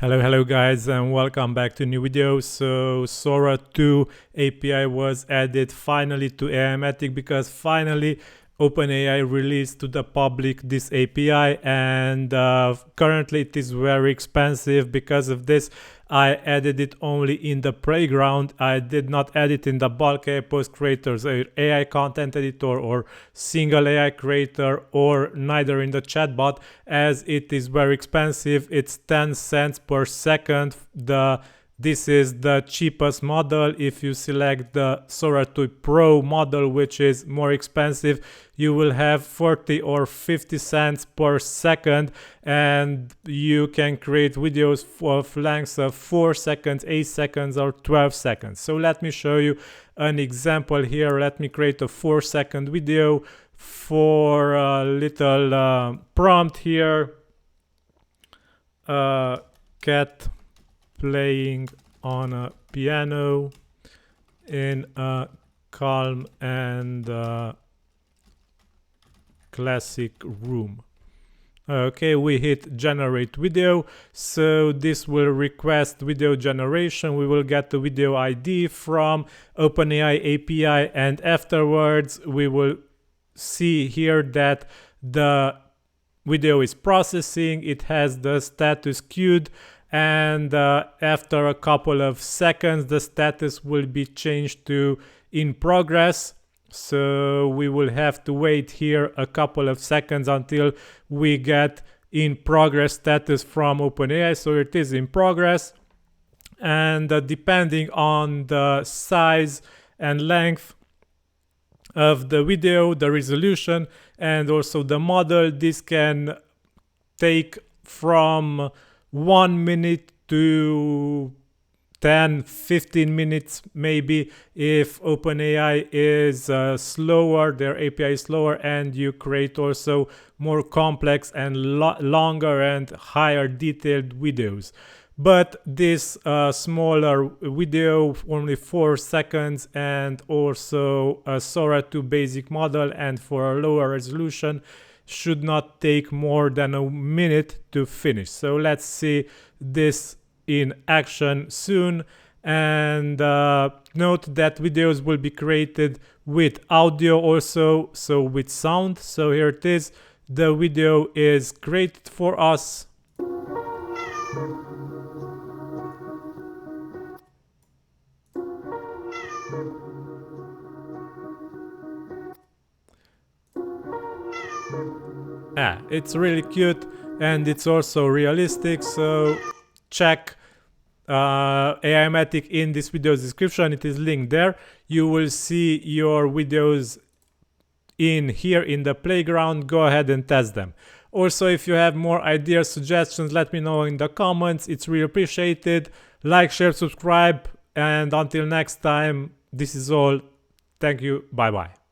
Hello guys, and welcome back to a new video. So Sora 2 API was added finally to Aimogen because finally OpenAI released to the public this API, and currently it is very expensive. Because of this, I added it only in the playground. I did not add it in the bulk AI post creators, AI content editor, or single AI creator, or neither in the chatbot, as it is very expensive. It's 10 cents per second. This is the cheapest model. If you select the Sora 2 Pro model, which is more expensive, you will have 40 or 50 cents per second, and you can create videos of lengths of 4 seconds, 8 seconds, or 12 seconds. So let me show you an example here. Let me create a 4-second video for a little prompt here. Cat playing on a piano in a calm and classic room. Okay, we hit generate video, so this will request video generation. We will get the video ID from OpenAI API, and afterwards we will see here that the video is processing. It has the status queued, and after a couple of seconds the status will be changed to in progress. So we will have to wait here a couple of seconds until we get in progress status from OpenAI. So it is in progress, and depending on the size and length of the video, the resolution, and also the model, this can take from 1 minute to 10-15 minutes maybe. If OpenAI is slower, their API is slower, and you create also more complex and longer and higher detailed videos. But this smaller video, only 4 seconds, and also a Sora 2 basic model, and for a lower resolution, should not take more than a minute to finish. So let's see this in action soon. And note that videos will be created with audio also, so with sound. So here it is. The video is created for us. It's really cute, and it's also realistic. So check Aimogen in this video's description. It is linked there. You will see your videos in here in the playground. Go ahead and test them. Also, if you have more ideas, suggestions, let me know in the comments. It's really appreciated. Like, share, subscribe, and until next time, this is all. Thank you. Bye bye.